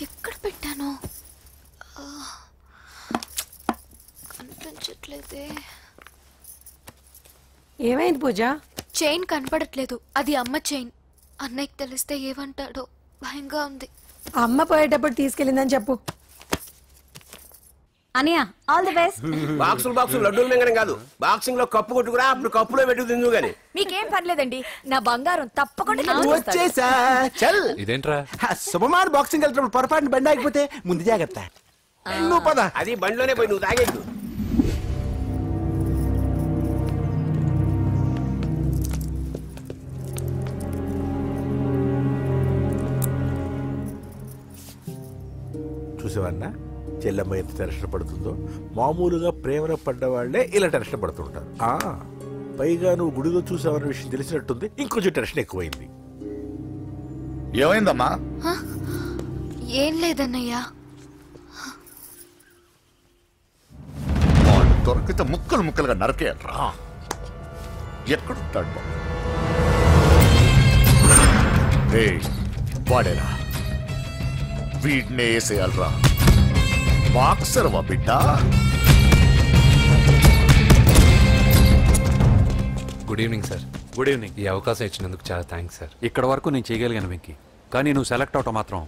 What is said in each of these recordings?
ఎక్కడ పెట్టాను? కనిపించట్లేదే. ఏమైంది పూజ? చైన్ కనపడట్లేదు. అది అమ్మ చైన్. అన్నయ్యకి తెలిస్తే ఏమంటాడో భయంగా ఉంది. అమ్మ పోయేటప్పుడు తీసుకెళ్ళిందని చెప్పు. అనియా ఆల్ ది బెస్ట్. బాక్సులు లడ్డూలు మింగడం కాదు, బాక్సింగ్ లో కప్పు కొట్టుకురా, అప్పుడు కప్పులో పెట్టు తిందు గాని. మీకేం పర్లేదండి, నా బంగారం తప్పకుండా వచ్చేసా. చల్ ఇదేంట్రా శుభమాన్ బాక్సింగ్ వెళ్తున్నప్పుడు పొరపాటున బండి ఆగిపోతే ముందు జాగ్రత్త. నువ్వు పద. అది బండిలోనే పోయి నువ్వు తాగేద్దు. చూసేవన్నా చెల్లెమ్మ ఎంత టెన్షన్ పడుతుందో. మామూలుగా ప్రేమలో పడ్డవాళ్లే ఇలా టెన్షన్ పడుతుంటారు. పైగా నువ్వు గుడిలో చూసావన్న విషయం తెలిసినట్టుంది, ఇంకొంచెం టెన్షన్ ఎక్కువైంది. ఏమైందమ్మా? ఏం లేదన్నయ్యా. దొరికితే ముక్కలు ముక్కలుగా నరకేయరా. ఎక్కడుంటాడు వాడేరా? వీడినే వేసేయాలరా. బాక్సర్ వా బిడ్డ. Good evening sir. Good evening. ఈ అవకాశం ఇచ్చినందుకు చాలా థ్యాంక్స్ సార్. ఇక్కడ వరకు నేను చేయగలిగాను వెంకీ, కానీ నువ్వు సెలెక్ట్ అవటం మాత్రం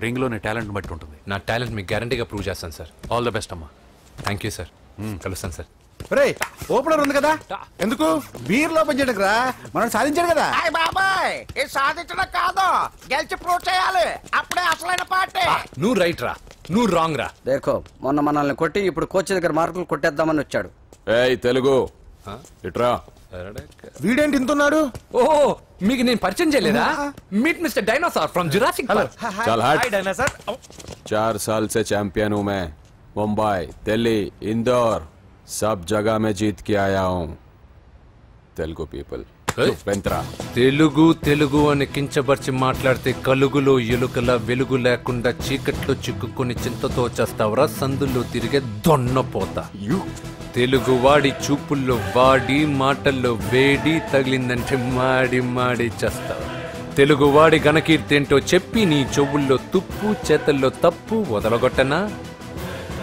రింగ్లో నీ టాలెంట్ బట్టి ఉంటుంది. నా టాలెంట్ మీకు గ్యారంటీగా ప్రూవ్ చేస్తాను సార్. ఆల్ ద బెస్ట్ అమ్మా. Thank you sir. కలుస్తాను సార్. ఓపెనర్ ఉంది కదా, ఎందుకు బీర్ లో పనిచేయడానికి రా. మనం సాధించాడు కదా. బాబాయ్ ఇది సాధించడం కాదు, గెలిచి ప్రూవ్ చేయాలి. అప్పుడే అసలైన పార్టీ. నువ్వు రైట్ రా, నువ్వు రాంగ్ రా. దేఖో మొన్న మనల్ని కొట్టి ఇప్పుడు కోచ్ దగ్గర మార్కులు కొట్టేద్దామని వచ్చాడు. తెలుగు ఇట్రా. వీడేంటి ఇంతున్నాడు? ఓహో, మీకు నేను పరిచయం చేయలేదా? Meet mister dinosaur from Jurassic park. चल हट। 4 साल से चैंपियन हूँ मैं। मुंबई, दिल्ली, इंदौर सब जगह में जीत के आया हूँ। तेलुगु पीपल తెలుగు తెలుగు అని కించబర్చి మాట్లాడితే కలుగులో ఎలుకల వెలుగు లేకుండా చీకట్లో చిక్కుకొని చింతతో చేస్తావరా సందుల్లో తిరిగే దొన్నపోతా. తెలుగు వాడి చూపుల్లో వాడి మాటల్లో వేడి తగిలిందంటే మాడి మాడి చేస్తావు. తెలుగు వాడి ఘనకీర్తి ఏంటో చెప్పి నీ చెవుల్లో తుప్పు చేతల్లో తప్పు వదలగొట్టనా?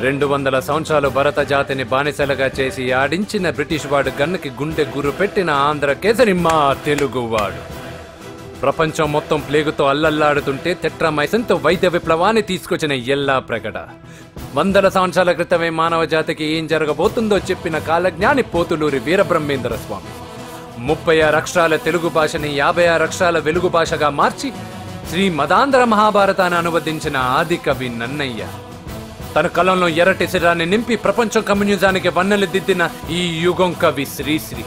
200 సంవత్సరాలు భరత జాతిని బానిసలుగా చేసి ఆడించిన బ్రిటిష్ వాడు గన్నకి గుండె గురు పెట్టిన ఆంధ్ర కేసరి మా తెలుగువాడు. ప్రపంచం మొత్తం ప్లేగుతో అల్లల్లాడుతుంటే టెట్రామైసిన్తో వైద్య విప్లవాన్ని తీసుకొచ్చిన ఎల్లా ప్రగడ. 100 సంవత్సరాల క్రితమే మానవ జాతికి ఏం జరగబోతుందో చెప్పిన కాలజ్ఞాని పోతులూరి వీరబ్రహ్మేంద్ర స్వామి. 36 అక్షరాల తెలుగు భాషని 56 అక్షరాల వెలుగు భాషగా మార్చి శ్రీ మదాంధ్ర మహాభారతాన్ని అనువదించిన ఆది కవి నన్నయ్య. తన కలంలో ఎర్రటి శిరాన్ని నింపి ప్రపంచం కమ్యూనిజానికి వన్నెలు దిద్దిన ఈ యుగం కవి శ్రీశ్రీ.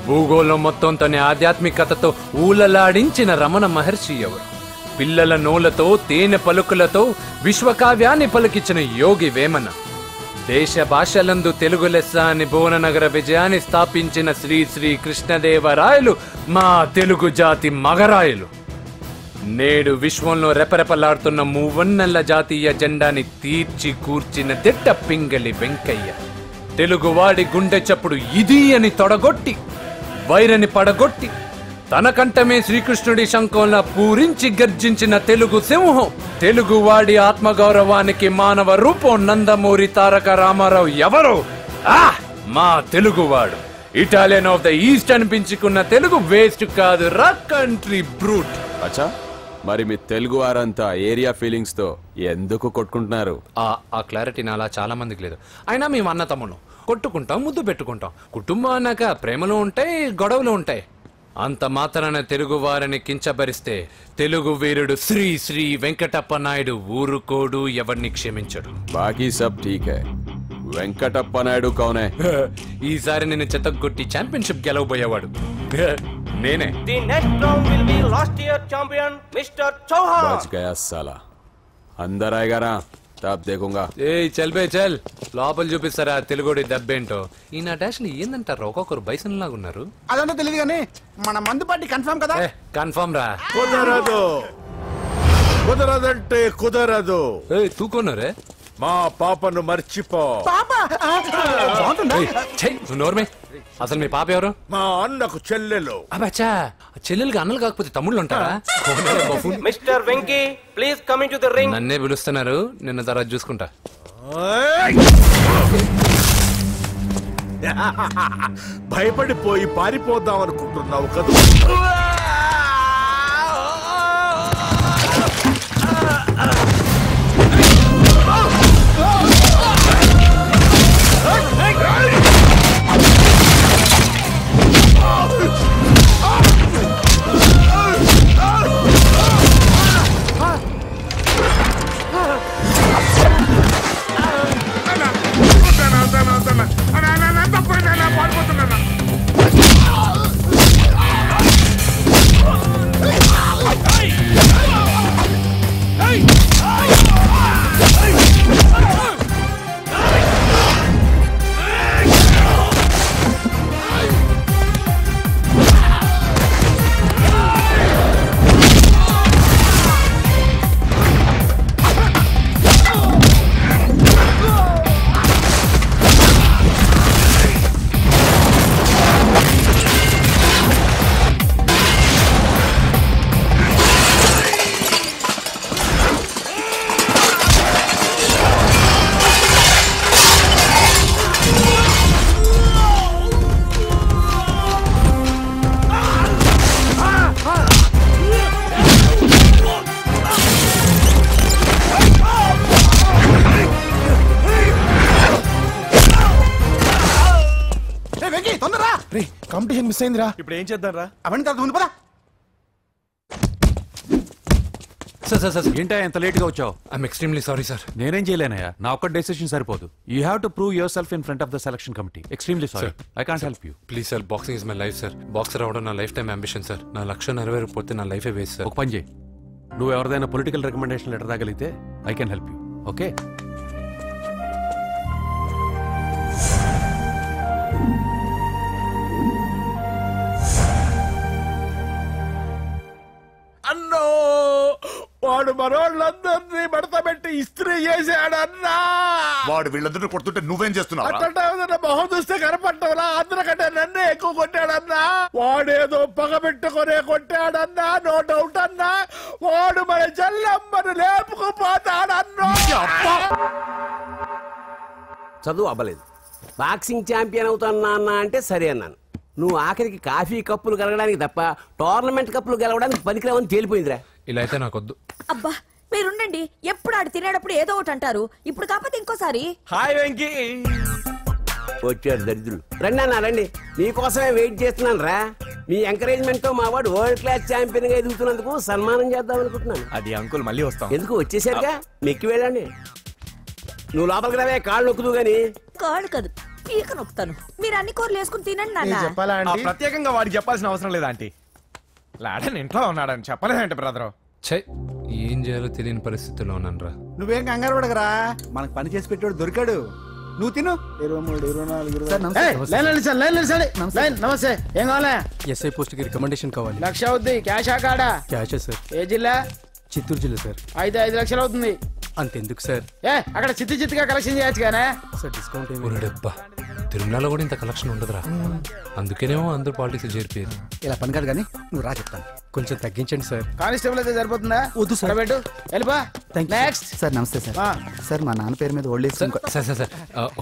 భూగోళం మొత్తం తన ఆధ్యాత్మికతతో ఊలలాడించిన రమణ మహర్షి ఎవరు? పిల్లల నోలతో తేనె పలుకులతో విశ్వకావ్యాన్ని పలికించిన యోగి వేమన. దేశ భాషలందు తెలుగు లెస్స అని భువననగర విజయాన్ని స్థాపించిన శ్రీ శ్రీ కృష్ణదేవరాయలు మా తెలుగు జాతి మగరాయలు. నేడు విశ్వంలో రెపరెపలాడుతున్న మూవన్నెల జాతీయ జెండాని తీర్చి కూర్చిన తిట్ట పింగళి వెంకయ్య. తెలుగువాడి గుండె చప్పుడు ఇది అని తొడగొట్టి వైరని పడగొట్టి తన కంఠమే శ్రీకృష్ణుడి శంఖంలా పూరించి గర్జించిన తెలుగు సింహం. తెలుగువాడి ఆత్మగౌరవానికి మానవ రూపం నందమూరి తారక రామారావు ఎవరు? మా తెలుగువాడు. ఇటాలియన్ ఆఫ్ ద ఈస్ట్ అనిపించుకున్న తెలుగు వేస్ట్ కాదు రా కంట్రీ బ్రూట్. అచ్చా, మరి మీ తెలుగు వారంతా ఏరియా ఫీలింగ్స్ తో ఎందుకు కొట్టుకుంటున్నారు? ఆ క్లారిటీ నాలా చాలా మందికి లేదు. అయినా మేము అన్న తమ్మును కొట్టుకుంటాం, ముద్దు పెట్టుకుంటాం. కుటుంబం అన్నాక ప్రేమలు ఉంటాయి, గొడవలు ఉంటాయి. అంత మాత్రాన తెలుగు వారిని కించబరిస్తే తెలుగు వీరుడు శ్రీ శ్రీ వెంకటప్ప నాయుడు ఊరుకోడు, ఎవరిని క్షమించడు. బాకీ సబ్ ఠీక్ హై. వెంకటప్ప నాయుడు కౌనే? ఈసారి నేను చెత్తగొట్టి ఛాంపియన్షిప్ గెలవబోయేవాడు నేనే. The next round will be last year champion mister Chauhan. బచ్ గయా సాలా. అందర్ ఆయేగా నా, తబ్ దేఖూంగా. చల్ బే చల్, లోపల చూపిస్తారా తెలుగుడి దెబ్బేంటో. ఈ నా డాష్ ని ఏందంటారు, ఒక్కొక్కరు బైసన్ లాగా ఉన్నారు. అదంతా తెలియదు కానీ మన మందు పార్టీ కన్ఫర్మ్ కదా? కన్ఫర్మ్ రా. కుదరదు, కుదరదంటే కుదరదు. తూకొన్నారే మా పాపను మర్చిపో. నోర్మే, అసలు మీ పాప ఎవరు? మా అన్నకు చెల్లెలు. అబ్బచ్చా, చెల్లెలుగా అన్నలు కాకపోతే తమ్ముళ్ళు ఉంటారా? Mister Venky, please come in to the ring. నన్నే పిలుస్తున్నారు, నిన్న తర్వాత చూసుకుంటా. భయపడిపోయి పారిపోదాం అనుకుంటున్నావు కదా? కాంపిటీషన్ మిస్ అయిందిరా. ఇప్పుడు ఏం చేద్దాం రా? అవన్నీ తర్వాత ముందు పదా. సార్ ఏంటా ఎంత లేట్ గా వచ్చావు? I'm extremely sorry sir. నేనేం చేయలేనయ్యా, నా ఒక్క డెసిషన్ సరిపోదు. You have to prove your self in front of the selection committee. Extremely sorry, I can't help you. Please sir, boxing is my life sir. Boxer అవడం నా life time ambition sir. నా లక్ష్యం నెరవేరకపోతే నా లైఫే waste sir. ఒక పని చేయి, నువ్వు ఎవరిదైనా పొలిటికల్ రికమెండేషన్ లెటర్ రాగలిగితే I can help you. Okay? అన్నో, వాడు మరోళ్ళందరినీ మడతబెట్టి ఇస్త్రీ చేశాడన్నా. వాడు వీళ్ళందరూ కొడుతుంటే నువ్వేం చేస్తున్నావు? అట్లా మొహం చూస్తే కనపడ్డవలా? అందరికంటే నన్నే ఎక్కువ కొట్టాడన్నా. వాడేదో పగబెట్టుకునే కొట్టాడన్నా, నో డౌట్ అన్నా. వాడు మన చెల్లమ్మను లేపుకుపోతాడన్నా. చదువు అవ్వలేదు, బాక్సింగ్ ఛాంపియన్ అవుతానా అన్నా అంటే సరే అన్నాను. నువ్వు ఆఖరికి కాఫీ కప్పులు గెలవడానికి తప్ప టోర్నమెంట్ కప్పులు గెలవడానికి పనికిరావని తేలిపోయిందిరా. ఇలా అయితే నాకొద్దు. అబ్బా మీరుండండి, ఎప్పుడు ఆడు తినేటప్పుడు ఏదో ఒకటి అంటారు. ఇప్పుడు కాకపోతే ఇంకోసారి. హాయ్ వెంకీ. వచ్చాడు దరిద్రులు. రండి అన్న రండి, మీకోసమే వెయిట్ చేస్తున్నాను రా. మీ ఎంకరేజ్మెంట్ తో మా వాడు వరల్డ్ క్లాస్ ఛాంపియన్ గా ఎదుగుతున్నందుకు సన్మానం చేద్దాం అనుకుంటున్నాను. అది అంకుల్ మళ్ళీ వస్తాం. ఎందుకు వచ్చేసరిగా మెక్కి వెళ్ళండి. నువ్వు లోపలికి రావే, కాళ్ళు నొక్కుదు గాని. కాళ్ళు కాదు, పీక నొక్కుతాను. మీరు అన్ని కూరలు వేసుకుని తినండి నాన్న. చెప్పాలా? ప్రత్యేకంగా వాడికి చెప్పాల్సిన అవసరం లేదా ఆంటీ? లాడన్ ఇంట్లో ఉన్నాడని చెప్పలేదంటే బ్రదర్. ఛై, ఏం చేయాలో తెలియని పరిస్థితుల్లో ఉన్నాను. నువ్వేం కంగారు పడగరా, మనకు పని చేసి పెట్టాడు దొరికాడు. నువ్వు తిను. 23, 24 నమస్తే. ఏం కావాలా? ఎస్ఐ పోస్ట్ కి రికమెండేషన్ కావాలి. 1 లక్ష అవుద్ది. క్యాష్ కాడా? Cash sir. ఏ జిల్లా? చిత్తూరు జిల్లా సార్. అయితే 5 లక్షలు అవుతుంది. అంతెందుకు సార్? అక్కడ చిత్తుగా కలెక్షన్ చేయొచ్చు కానీ సార్. డిస్కౌంట్ ఒరేడబ్బా, తిరుమలలో కూడా ఇంత కలెక్షన్ ఉండదురా. అందుకేనేమో అందరూ పాలిటిక్స్ చేరిపోయారు. ఇలా పని కాదు కానీ నువ్వు రా చెప్తాను. కొంచెం తగ్గించండి సార్. కానిస్టేబుల్ అయితే సరిపోతుందా? వద్దు సార్. పెట్టు వెళ్ళిపా. Next sir. నమస్తే సార్. సార్ మా నాన్న పేరు మీద old age sir sir sir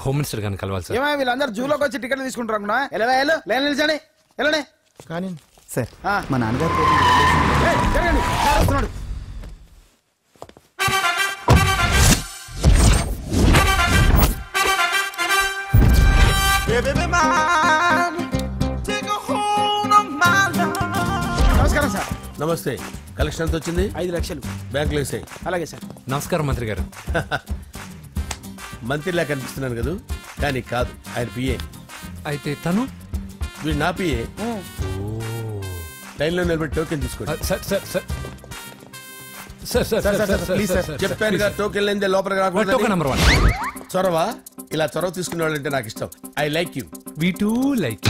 home minister గారిని కలవాలి సార్. ఏమో వీళ్ళందరూ జూలోకి వచ్చి టికెట్లు తీసుకుంటారు అనుకున్నా. లేని నిలిచండి, వెళ్ళండి. కానీ సార్ మా నాన్నగారు జరగండి, సార్ వస్తున్నాడు. నమస్కారం సార్. నమస్తే. కలెక్షన్ ఎంత వచ్చింది? 5 లక్షలు. బ్యాంకులో వేసాయి. అలాగే సార్. నమస్కారం మంత్రి గారు. మంత్రిలా కనిపిస్తున్నాను కదా, కానీ కాదు, ఆయన పిఏ. అయితే తను వీడు నా పిఏ. లైన్లో నిలబెట్టి టోకెన్ తీసుకోండి. సార్ సార్ సార్ చెప్పాను కదా, టోకెన్ లేదే లోపలికి రాకూడదు. Token number 1. చొరవ. ఇలా చొరవ తీసుకునే వాళ్ళంటే నాకు ఇష్టం. I like you. We two like.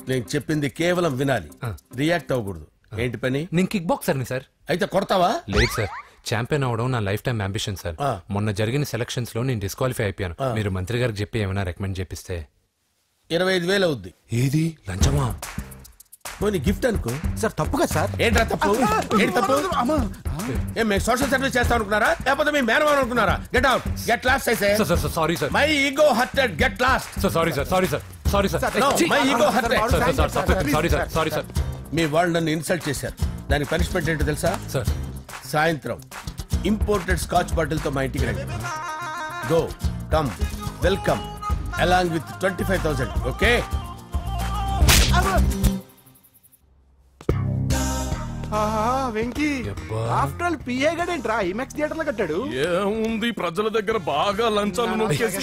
నేను చెప్పింది కేవలం వినాలి, రియాక్ట్ అవ్వకూడదు. ఏంటి పని? నేను కిక్ బాక్సర్ని సార్. అయితే కొడతావా? లేదు సార్, ఛాంపియన్ అవడం నా లైఫ్ టైం అంబిషన్ సార్. మొన్న జరిగిన సెలక్షన్స్ లో నేను డిస్క్వాలిఫై అయిపోయాను. మీరు మంత్రి గారికి చెప్పి ఏమైనా రికమెండ్ చేపిస్తే. 25,000 అవుద్ది. ఏది లంచమా? పోనీ గిఫ్ట్ అనుకో. సార్ తప్పుగా సార్. ఏంట్రా తప్పు? ఏంటి తప్పు? ఏం మేము సోషల్ సర్వీస్ చేస్తాం అనుకున్నారా, లేకపోతే మీ మేనమాన్ అనుకున్నారా? Get out, get lost. Sorry sir, my ego hurted, get lost. Sorry sir, sorry sir, sorry sir, my ego hurted. Sorry sir, sorry sir. మీ వాళ్ళు నన్ను ఇన్సల్ట్ చేశారు. దానికి పనిష్మెంట్ ఏంటో తెలుసా సార్? సాయంత్రం ఇంపోర్టెడ్ స్కాచ్ బాటిల్ తో మా ఇంటికి రండి. Go come welcome along with 25,000. Okay? Venky after all PA గడేంట్రా ఇమెక్స్ థియేటర్ లో కట్టాడు. ఏముంది, ప్రజల దగ్గర బాగా లంచాలు నొక్కేసి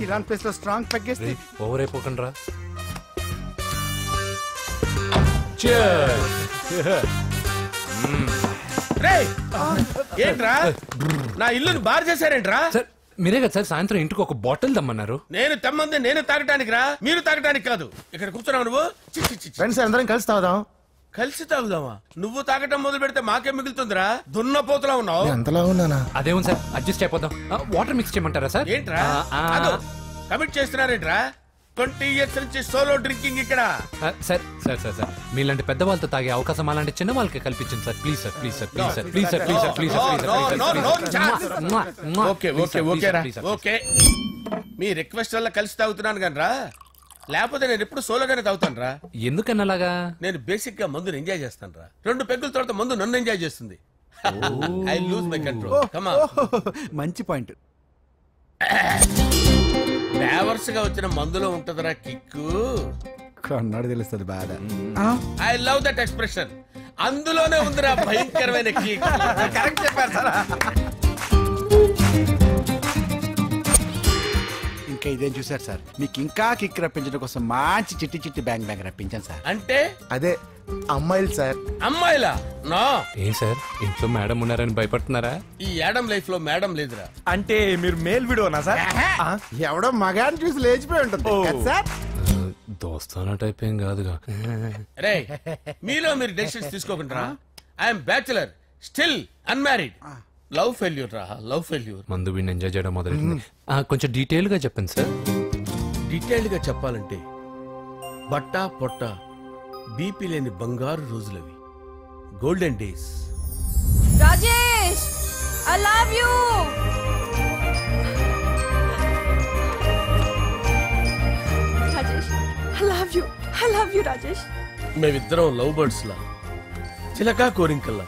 ఇరాన్ ప్లేస్ లో స్ట్రాంగ్ తగ్గేస్తే ఓవర్ అయిపోకండి రా. ఏంట్రా నా ఇల్లుని బార్ చేశారేంట్రా? సార్ మీరే కదా సార్ సాయంత్రం ఇంటికి ఒక బాటిల్ దమ్మన్నారు. నేను తెమ్మంది నేను తాగటానికి రా, మీరు తాగటానికి కాదు. ఇక్కడ కూర్చున్నావు నువ్వు. ఫ్రెండ్స్ అందరం కలిసి తాగుదాం. కలిసి తాగుదామా? నువ్వు తాగటం మొదలు పెడితే మాకే మిగులుతుందిరా. దున్నపోతులా ఉన్నావు. ఎంతలా ఉన్నానా? అదేమో సార్ అడ్జస్ట్ అయిపోదాం. వాటర్ మిక్స్ చేయమంటారా సార్? ఏంట్రా కమిట్ చేస్తున్నారేంట్రా? 20 years నుంచి సోలో డ్రింకింగ్ ఇక్కడ. సార్ సార్ సార్ సార్ మీలాంటి పెద్ద వాళ్ళతో తాగే అవకాశం అలాంటి చిన్న వాళ్ళకి కల్పించండి sir. Please sir, please sir, please sir, please sir, please sir, please sir. Okay okay okay రా, ఓకే. మీ రిక్వెస్ట్ వల్ల కలిసి తాగుతున్నాను కానీ రా, లేకపోతే నేను ఎప్పుడు సోలోగానే తాగుతాను రా. ఎందుకన్నా అలాగా? నేను బేసిక్ గా మందుని ఎంజాయ్ చేస్తాను రా. 2 పెగ్గుల తర్వాత మందు నన్ను ఎంజాయ్ చేస్తుంది. I lose my control. Come on. మంచి పాయింట్. ఫ్లేవర్స్ గా వచ్చిన మందులో ఉంటదిరా కిక్కు. కన్నాడు తెలుస్తుంది బాధ. I love that expression. అందులోనే ఉందిరా భయంకరమైన కిక్. కరెక్ట్ చెప్పారు సార్. ఇంకా ఇదేం చూసారు సార్, మీకు ఇంకా కిక్ రప్పించడం కోసం మంచి చిట్టి చిట్టి బ్యాంగ్ బ్యాంగ్ రప్పించాను సార్. అంటే అదే అమ్మాయిలు సార్. అమ్మాయిలా? నా ఏం సార్ ఇంట్లో మేడం ఉన్నారని భయపడుతున్నారా? ఈ యాడమ్ లైఫ్ లో మేడం లేదురా. అంటే మీరు మేల్ వీడియోనా సార్? ఎవడో మగాన్ని చూసి లేచిపోయి ఉంటుంది సార్. దోస్తానా టైప్ ఏం కాదుగా. రే మీలో మీరు డెసిషన్స్ తీసుకోకుండా. I'm bachelor, still unmarried. Love failure రా, లవ్ ఫెయిల్యూర్. మందు వీడిని ఎంజాయ్ చేయడం మొదలైంది. కొంచెం డీటెయిల్ గా చెప్పండి సార్. డీటెయిల్డ్ గా చెప్పాలంటే బట్టా పొట్ట బీపీ లేని బంగారు రోజులవి, golden days. Rajesh, I love you. Rajesh, I love you, I love you Rajesh. మేమిద్దరం లవ్ బర్డ్స్ లా, చిలకా కోరింకల్లా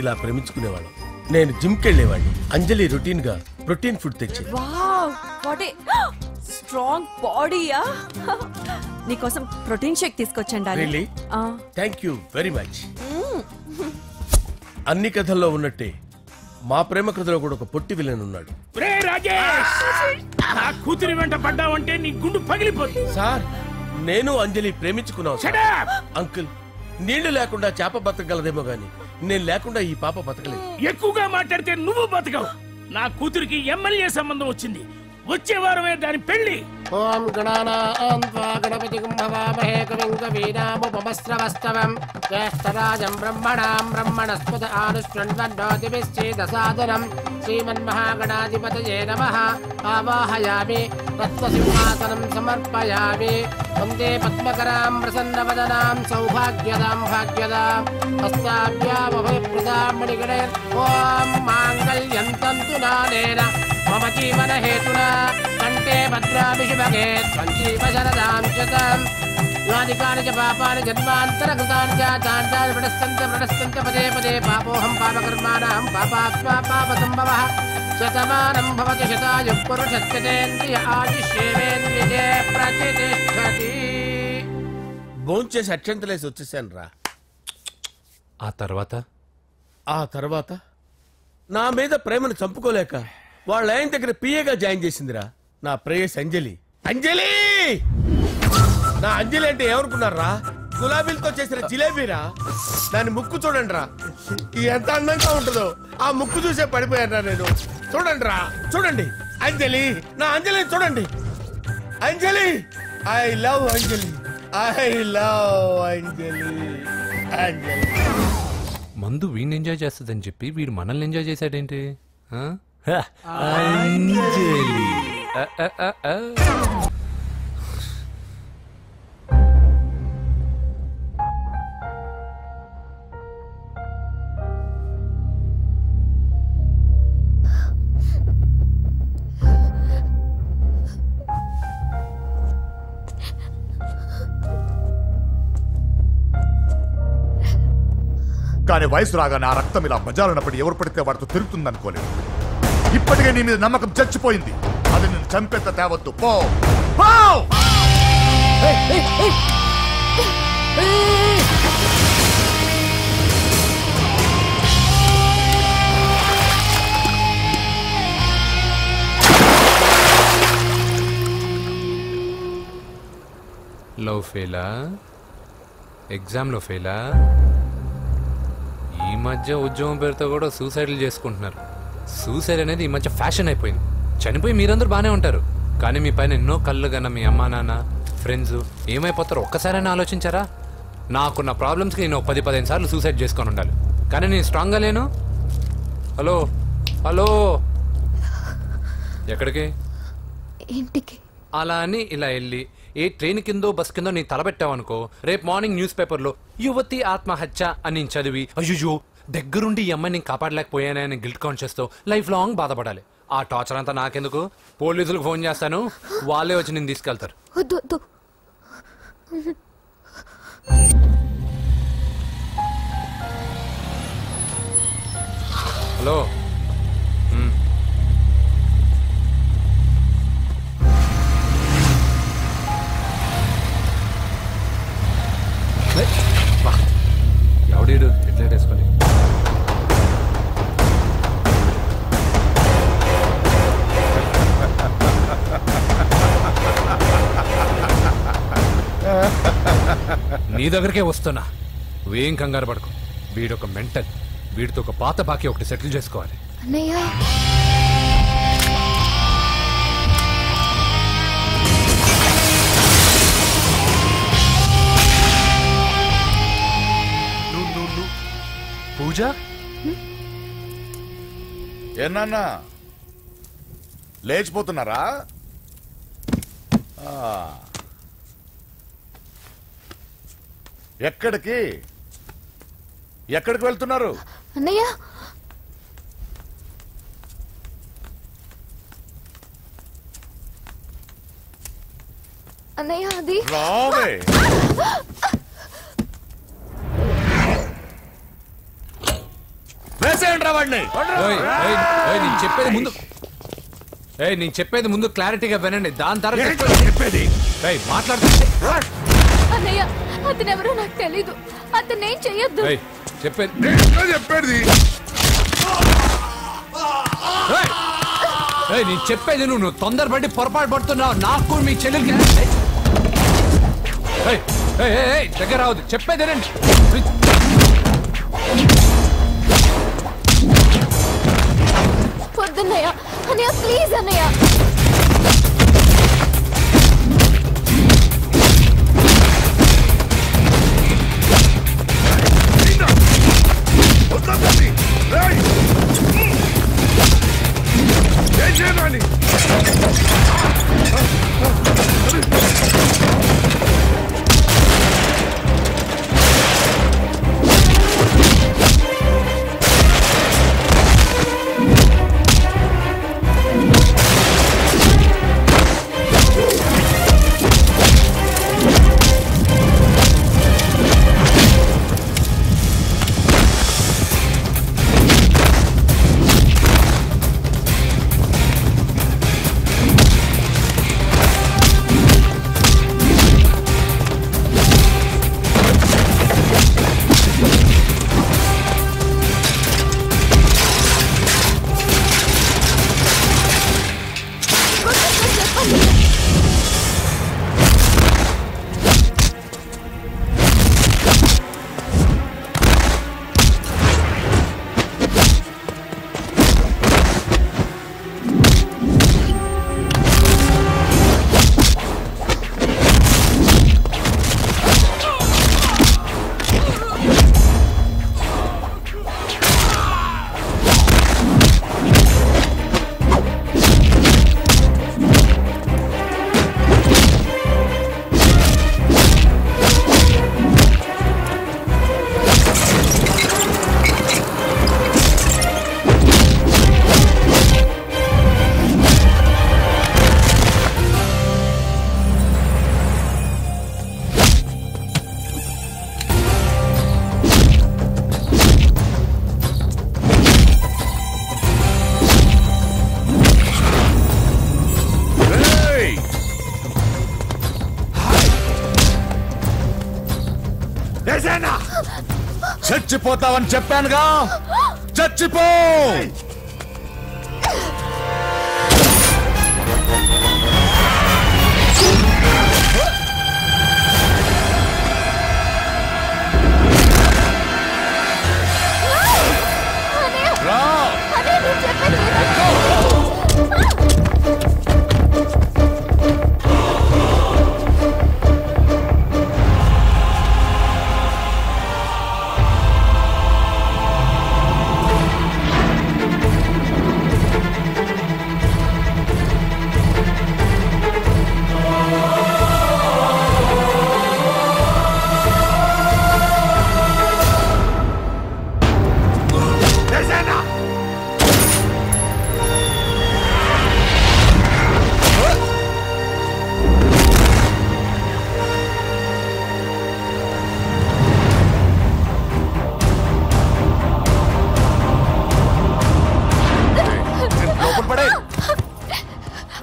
ఇలా ప్రేమించుకునేవాళ్ళం. నేను జిమ్ కెళ్ళేవాడిని. అంజలి రొటీన్ గా ప్రోటీన్ ఫుడ్ తెచ్చి. వావ్, వాట్ ఏ స్ట్రాంగ్ బాడీయా. నీకోసం ప్రోటీన్ షేక్ తీసుకొచ్చండి. Really? Thank you very much. అన్ని కథల్లో ఉన్నట్టే మా ప్రేమ కథలో కూడా ఒక పొట్టి విలన్ ఉన్నాడు. కూతురి వెంట పడ్డావంటే నీ గుండు పగిలిపోతుంది. సార్ నేను అంజలి ప్రేమించుకున్నావు. అంకుల్, నీళ్లు లేకుండా చేప బతకగలదేమో గాని నేను లేకుండా ఈ పాప బతకలేదు. ఎక్కువగా మాట్లాడితే నువ్వు బతకవు. నా కూతురికి ఎమ్మెల్యే సంబంధం వచ్చింది. వచ్చే వారమే దాని పెళ్లి. ఓం గణానాం త్వా గణపతిం భవామహే కవిం కవీనాముపమస్రవస్తవం జ్యేష్ఠరాజం బ్రహ్మణాం బ్రహ్మణస్పద ఆనుష్ఠ్వన్నోతిభిశ్చేదసాదనం శ్రీమన్మహాగణాధిపతయే నమః. ఆవాహయామి తత్వసింహాసనం సమర్పయామి. వందే పద్మకరాం ప్రసన్నవదనాం సౌభాగ్యదాం భాగ్యదాం హస్తాభ్యామభయప్రదాం మణిగణైర్. ఓం మాంగళ్యం తంతు నానేన మమ జీవన హేతునా కంటే భద్రాభిషుభగే సంజీవ శరదాం శతం. యానికాని చ పాపాని జన్మాంతరకృతాని చాతాని ప్రణశ్యంత పదే పదే పాపోహం పాపకర్మాణం పాపాత్మా పాపసంభవః. శతమానం భవతి శతాయుః పురుషస్యేంద్రియ ఆయుష్యేంద్రియే ప్రతిష్ఠతి. భోంచేసి అక్షంతలేసి వచ్చేసాను రా. ఆ తర్వాత నా మీద ప్రేమను చంపుకోలేక వాళ్ళ ఆయన దగ్గర పిఏగా జాయిన్ చేసిందిరా నా ప్రేయస్ అంజలి. అంజలి, నా అంజలి అంటే ఏమనుకున్నారా? గులాబీలతో చేసిన జిలేబీరా. దాని ముక్కు చూడండి రా, ఎంత అందంగా ఉంటుందో. ఆ ముక్కు చూసే పడిపోయారా నేను. చూడండి రా, చూడండి అంజలి, నా అంజలి చూడండి. Anjali, I love Anjali, I love Anjali. Anjali మందు వీడిని ఎంజాయ్ చేస్తుందని చెప్పి వీడు మనల్ని ఎంజాయ్ చేశాడేంటి? అంజలి కానీ వయసు రాగానే ఆ రక్తం ఇలా బజారున్నప్పుడు ఎవరు పడితే వాడితో తిరుగుతుంది అనుకోలేదు. ఇప్పటికే నీ మీద నమ్మకం చచ్చిపోయింది. అది నేను చంపేత తేవద్దు. పో పో. లవ్ ఫెయిలా? ఎగ్జామ్లో ఫెయిలా? ఈ మధ్య ఉద్యోగం పేరుతో కూడా సూసైడ్లు చేసుకుంటున్నారు. సూసైడ్ అనేది ఈ మధ్య ఫ్యాషన్ అయిపోయింది. చనిపోయి మీరందరూ బాగానే ఉంటారు, కానీ మీ పైన ఎన్నో కళ్ళు కన్నా మీ అమ్మా నాన్న ఫ్రెండ్స్ ఏమైపోతారో ఒక్కసారైనా ఆలోచించారా? నాకున్న ప్రాబ్లమ్స్కి నేను 10-15 సార్లు సూసైడ్ చేసుకొని ఉండాలి, కానీ నేను స్ట్రాంగ్గా లేను. హలో హలో, ఎక్కడికి? ఇంటికి. అలా అని ఇలా వెళ్ళి ఏ ట్రైన్ కిందో బస్ కిందో నీ తలపెట్టావనుకో, రేపు మార్నింగ్ న్యూస్ పేపర్లో యువతి ఆత్మహత్య అని నేను చదివి అయ్యో దగ్గరుండి ఈ అమ్మాయి నేను కాపాడలేకపోయానని గిల్ట్ కాన్షియస్తో లైఫ్ లాంగ్ బాధపడాలి. ఆ టార్చర్ అంతా నాకెందుకు? పోలీసులకు ఫోన్ చేస్తాను, వాళ్ళే వచ్చి నేను తీసుకెళ్తారు. హలో, ఎవడీడు ఎట్లెట్ వేసుకొని నీ దగ్గరికే వస్తున్నా. నువ్వేం కంగారు పడకు. వీడొక మెంటల్. వీడితో ఒక పాత బాకీ ఒకటి సెటిల్ చేసుకోవాలి. అన్నయ్య, పూజ ఏనా లేచిపోతున్నారా? ఎక్కడికి ఎక్కడికి వెళ్తున్నారు? అన్నయ్య, అన్నయ్య అది రావే. నేను చెప్పేది ముందు క్లారిటీగా వినండి, దాని తర్వాత చెప్పేది మాట్లాడుతుంది. అన్నయ్య, అతను ఎవరో నాకు తెలీదు. అతను ఏం చెయ్యొద్దు. చెప్పేది నేను చెప్పేది నువ్వు తొందరపడి పొరపాటు పడుతున్నావు. నాకు మీ చెల్లెలకి దగ్గర రావద్దు. చెప్పేదేనండి. పొద్దున్నయ్య, అన్నయ్య ప్లీజ్ అన్నయ్య. చచ్చిపోతావని చెప్పానుగా, చచ్చిపో.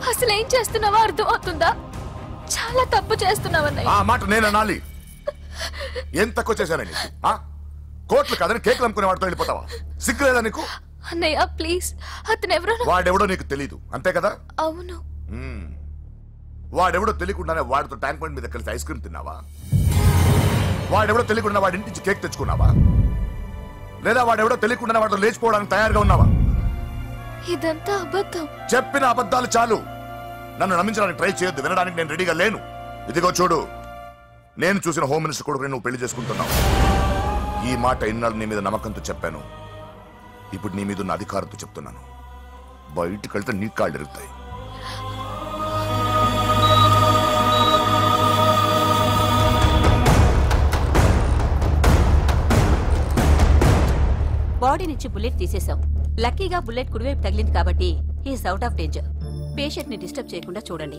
అసలు ఏం చేస్తున్నావో అర్థం అవుతుందా? చాలా తప్పు చేస్తున్నావన్నయ్య. ఆ మాట నేను అనాలి? ఏం తక్కువ చేశాను నీకు? కోట్లు కదని కేకులు అమ్ముకునే వాడితో వెళ్ళిపోతావా? సిగ్గులేదా నీకు? అన్నయ్య ప్లీజ్, అతను ఎవరో వాడెవడో నీకు తెలీదు అంతే కదా? అవును. వాడెవడో తెలియకుండానే వాడితో ట్యాంక్ బండ్ మీద కలిసి ఐస్ క్రీమ్ తిన్నావా? వాడెవడో తెలియకుండా వాడి ఇంటి నుంచి కేక్ తెచ్చుకున్నావా? లేదా వాడెవడో తెలియకుండానే వాడితో లేచిపోవడానికి తయారుగా ఉన్నావా? ఇదంతా అబద్ధం. చెప్పిన అబద్ధాలు చాలు. నన్ను నమ్మించడానికి ట్రై చేయొద్దు. వినడానికి నేను రెడీగా లేను. ఇదిగో చూడు, నేను చూసిన హోమ్ మినిస్టర్ కొడుకుని నువ్వు పెళ్లి చేసుకుంటున్నావు. ఈ మాట ఇన్నాళ్ళు నీ మీద నమ్మకంతో చెప్పాను. ఇప్పుడు నీ మీద ఉన్న అధికారంతో చెప్తున్నాను. బయటికి వెళ్తే నీ కాళ్ళు ఎరుగుతాయి. బాడీ నుంచి బుల్లెట్ తీసేశాం. లక్కీగా బుల్లెట్ కుడివైపు తగిలింది కాబట్టి he's out of danger. Patient ని డిస్టర్బ్ చేయకుండా చూడండి.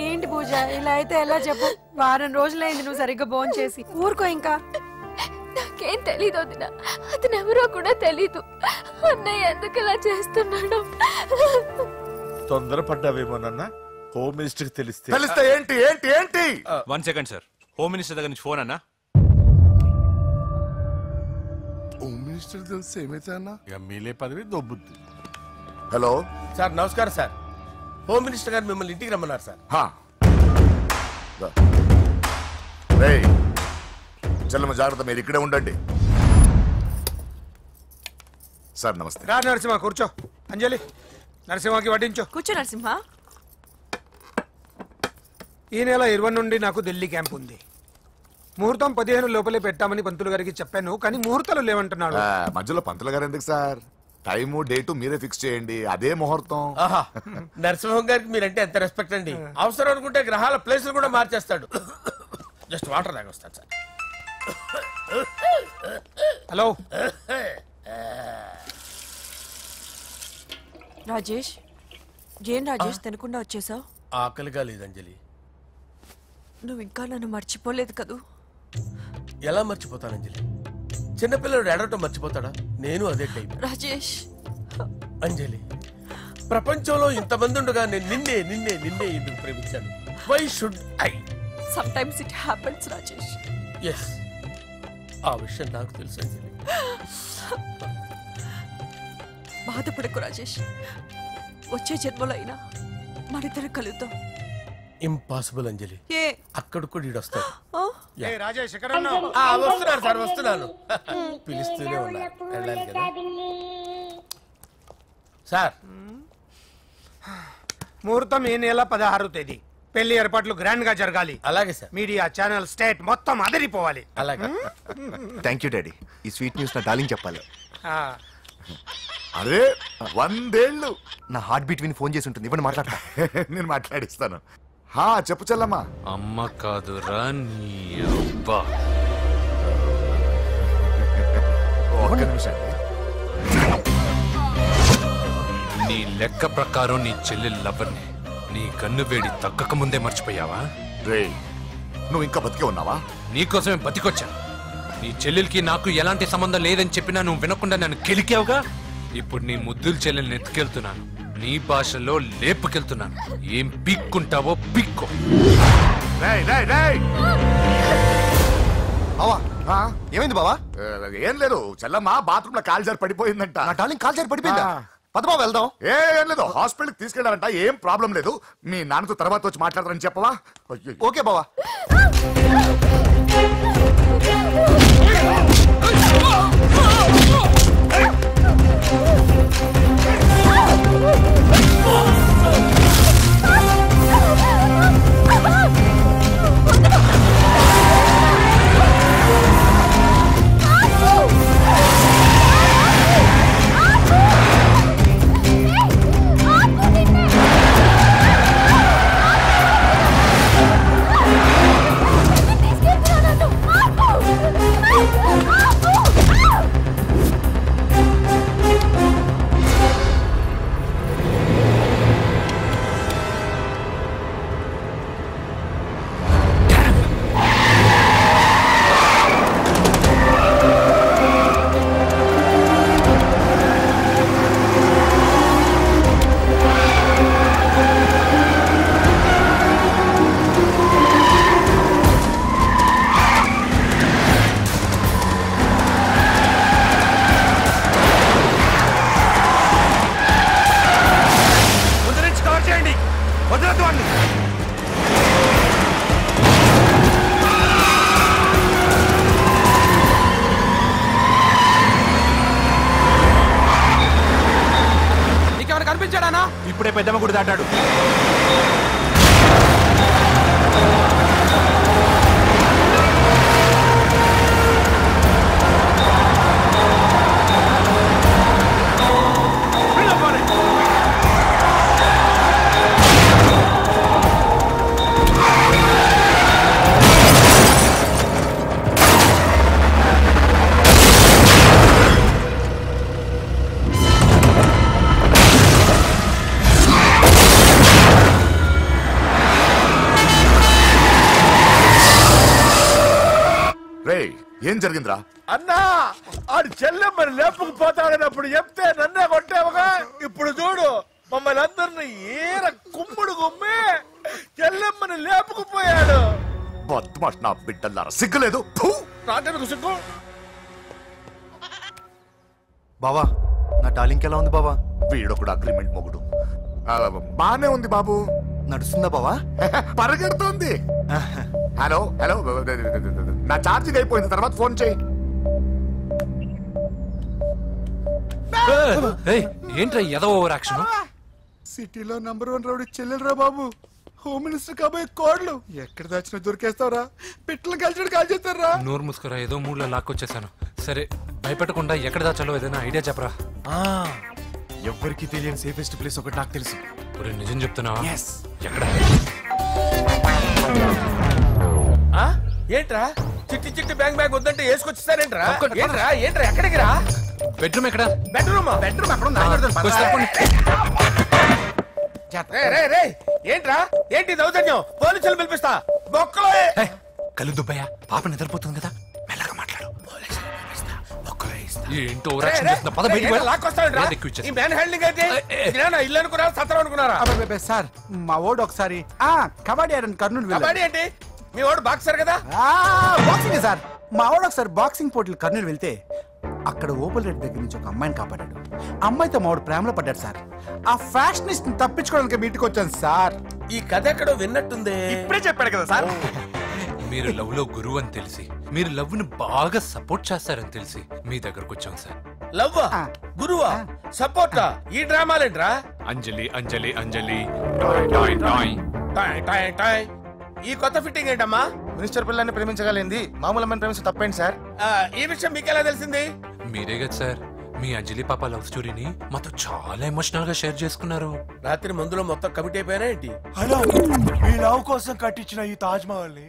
ఏంటి పూజ, ఇలా అయితే ఎలా చెప్పు? వారం రోజులైంది నువ్వు సరిగ్గా భోజనం చేసి. ఊరుకో ఇంకా. నాకేం తెలీదు వదిన, అతను ఎవరో కూడా తెలీదు. అన్నయ్య ఎందుకు ఇలా చేస్తున్నాడు? తొందరపడ్డావేమోనన్నా. హోమ్ మినిస్టర్ తెలిస్తే ఏంటి ఏంటి ఏంటి? 1 సెకండ్ సార్, హోమ్ మినిస్టర్ దగ్గర నుంచి ఫోన్ అన్నా. హోమ్ మినిస్టర్ తెలిస్తే ఏమైతే అన్నా? ఎమ్మెల్యే పదవి దొబ్బుద్ది. హలో సార్, నమస్కారం సార్. హోమ్ మినిస్టర్ గారు మిమ్మల్ని ఇంటికి రమ్మన్నారు సార్. చెల్లమ్మ జాగ్రత్త, మీరు ఇక్కడే ఉండండి. సార్ నమస్తే. రా నరసింహ, కూర్చో. అంజలి, నరసింహకి వడ్డించు. కూర్చో నరసింహ. ఈ నెల 20 నుండి నాకు ఢిల్లీ క్యాంప్ ఉంది. ముహూర్తం 15 లోపలే పెట్టామని పంతులు గారికి చెప్పాను, కానీ ముహూర్తాలు లేవంటున్నాడు. మధ్యలో పంతులు గారు ఎందుకు సార్? టైము డేటు మీరే ఫిక్స్ చేయండి, అదే ముహూర్తం. నరసింహం గారికి మీరంటే ఎంత రెస్పెక్ట్ అండి. అవసరం అనుకుంటే గ్రహాల ప్లేసులు కూడా మార్చేస్తాడు. జస్ట్ వాటర్ తాగొస్తాను సార్. హలో రాజేష్, ఏం రాజేష్ తినకుండా వచ్చేసావు? ఆకలిగా లేదు అంజలి. నువ్వు ఇంకా నన్ను మర్చిపోలేదు కదూ? ఎలా మర్చిపోతాను అంజలి? చిన్నపిల్లడు ఏడవటం మర్చిపోతాడా? నేను అదే టైప్. రాజేష్, అంజలి, ప్రపంచంలో ఇంతమంది ఉండగా నేను నిన్నే నిన్నే నిన్నే ఎందుకు ప్రేమించాను? Why should I? Sometimes it happens Rajesh. Yes, ఆ విషయం నాకు తెలుసు అంజలి. బాధపడకు రాజేష్, వచ్చే జన్మలో అయినా మనిద్దరం కలుద్దాం. ఇంపాసిబుల్ అంజలి. ఏ అక్కడ కూడా ఈడొస్తాడు. రాజేష్, వస్తున్నాను సార్, వస్తున్నాను. పిలుస్తూనే ఉన్నారు, వెళ్ళాలి కదా సార్. ముహూర్తం ఈ నెల 16వ తేదీ. పెళ్లి ఏర్పాట్లు గ్రాండ్ గా జరగాలి. అలాగే సార్. మీడియా, ఛానల్, స్టేట్ మొత్తం అదిరిపోవాలి. అలాగే. Thank you daddy. ఈ స్వీట్ న్యూస్ నా డార్లింగ్ చెప్పాలి. అరే 100 ఏళ్ళు. నా హార్ట్ బీట్ విని ఫోన్ చేసి ఉంటుంది, ఇవ్వండి మాట్లాడతా. నేను మాట్లాడిస్తాను. చెప్పు చెల్లమ్మా. అమ్మ కాదురా నీ అబ్బా. ఒక్క నిమిషం. నీ లెక్క ప్రకారం నీ చెల్లెలు లవ్వర్ని నీ కన్ను వేడి తగ్గక ముందే మర్చిపోయావా? రే, నువ్వు ఇంకా బతికే ఉన్నావా? నీకోసమే బతికొచ్చా. నీ చెల్లెలకి నాకు ఎలాంటి సంబంధం లేదని చెప్పినా నువ్వు వినకుండా నన్ను కెలికావుగా. ఇప్పుడు నీ ముద్దుల చెల్లెల్ని ఎత్తుకెళ్తున్నాను, నీ భాషలో లేపుకెళ్తున్నాను. ఏం పీక్కుంటావో పీక్కో. రేయ్ రేయ్ రేయ్. అవా ఏమైంది బావా? ఏం లేదు, చెల్లమ్మ బాత్రూమ్ లో కాలు జారి పడిపోయిందంట. నా డార్లింగ్ కాలు జారి పడిపోయిందా? పద బావ వెళ్దాం. ఏం లేదు, హాస్పిటల్ తీసుకెళ్లారంట. ఏం ప్రాబ్లం లేదు. మీ నాన్నతో తర్వాత వచ్చి మాట్లాడతారని చెప్పవా? ఓకే బావా. ఇప్పుడే పెద్దమ్మ గుడి దాటాడు. ఏం జరిగిందిరా? అన్నా ఆడు చెల్లెమ్మని లేపుకుపోతాడన్నప్పుడు చెప్తే నన్నే కొట్టావుగా. ఇప్పుడు చూడు మమ్మల్ని అందరిని ఏర కుమ్ముడు గుమ్మి చెల్లెమ్మని లేపుకుపోయాడు. బద్మాష్ నా బిడ్డల్లారా, సిగ్గులేదు? నాకెందుకు సిగ్గు? బావా నా డార్లింగ్ ఎలా ఉంది బావా? వీడొకడు అగ్రిమెంట్ మొగుడు. బానే ఉంది బాబు. నడుస్తుందా బావా? పరిగెడుతుంది. హలో హలో, నా ఛార్జింగ్ అయిపోయింది, తర్వాత ఫోన్ చేయి. ఏంట్రా ఏదో ఓవర్ యాక్షన్? సిటీలో #1 రౌడీ చెల్లెలరా బాబు. హోమ్ మినిస్టర్ కాబోయే కోడ్లు ఎక్కడ దాచినా దొరికేస్తావరా? పిట్టలు కలిసి కాల్ చేస్తారా? నోరు ముసుకురా, ఏదో మూడ్లో లాక్కొచ్చేసాను. సరే భయపెట్టకుండా ఎక్కడ దాచాలో ఏదైనా ఐడియా చెప్పరా. ఎవ్వరికి తెలియని సేఫెస్ట్ ప్లేస్ ఒకటి నాకు తెలుసు. నిజం చెప్తున్నా? ఎక్కడ? ఏంట్రా చిట్టి చిట్టి బ్యాంక్ బ్యాగ్ వద్దంటే వేసుకొచ్చేసారేంట్రా? ఏంట్రా ఏంట్రా ఎక్కడికి రా? బెడ్రూమ్ ఎక్కడ? బెడ్రూమ్ ఏంట్రా ఏంటి దౌర్జన్యం? పోలీసులు పిలిపిస్తా. బొక్కలో కళ్ళు దుబ్బయ్యా, పాప నిద్రపోతుంది కదా, మెల్లగా మాట్లాడు. ఏంటో ఇల్లు అనుకున్నారా సత్రం అనుకున్నారా? సార్ మా ఓడు ఒకసారి కబడ్డీ ఆడని కర్నూలు కబడ్డీ ఏంటి? మీ వాడు బాక్సర్ కదా? Boxing sir. మా వాడు ఒకసారి బాక్సింగ్ పోటీలు కర్నూలు వెళ్తే అక్కడ ఓపెల్ రెడ్డి దగ్గర నుంచి ఒక అమ్మాయిని కాపాడాడు. అమ్మాయితో మా వాడు ప్రేమలో పడ్డాడు సార్. ఆ ఫ్యాషనిస్ట్ తప్పించుకోవడానికి మీటికి వచ్చాను సార్. ఈ కథ ఎక్కడో విన్నట్టుంది. ఇప్పుడే చెప్పాడు కదా సార్. మీరు లవ్ లో గురువు అని తెలిసి, మీరు లవ్ ను బాగా సపోర్ట్ చేస్తారని తెలిసి మీ దగ్గరకు వచ్చాం సార్. లవ్వా గురువా సపోర్టా? ఈ డ్రామాలేంట్రా? అంజలి అంజలి అంజలి ఈ కొత్త ఫిట్టింగ్ ఏంటమ్మా? మినిస్టర్ పిల్లల్ని ప్రేమించగలిగింది మామూలు అమ్మని ప్రేమించి తప్పేంటి సార్? ఈ విషయం మీకెలా తెలిసింది? మీరే కదా సార్ మీ అంజలి పాప లవ్ స్టోరీని మాతో చాలా ఎమోషనల్ గా షేర్ చేసుకున్నారు. రాత్రి మందులో మొత్తం కమిట్ అయిపోయినా ఏంటి? హలో, మీ లవ్ కోసం కట్టించిన ఈ తాజ్ మహల్ ని,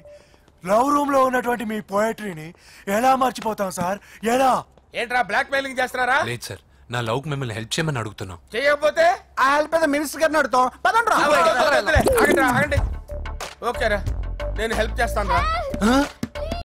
లవ్ రూమ్ లో ఉన్నటువంటి మీ పోయట్రీని ఎలా మర్చిపోతాం సార్? ఎలా? ఏంట్రా బ్లాక్ మెయిలింగ్ చేస్తున్నారా? లేదు సార్, నా లవ్ మిమ్మల్ని హెల్ప్ చేయమని అడుగుతున్నాం. చేయకపోతే ఆ హెల్ప్ అయితే మినిస్టర్ గారిని అడుగుతాం. పదండి రా. ఆగండి. ఓకేరా, నేను హెల్ప్ చేస్తాను రా.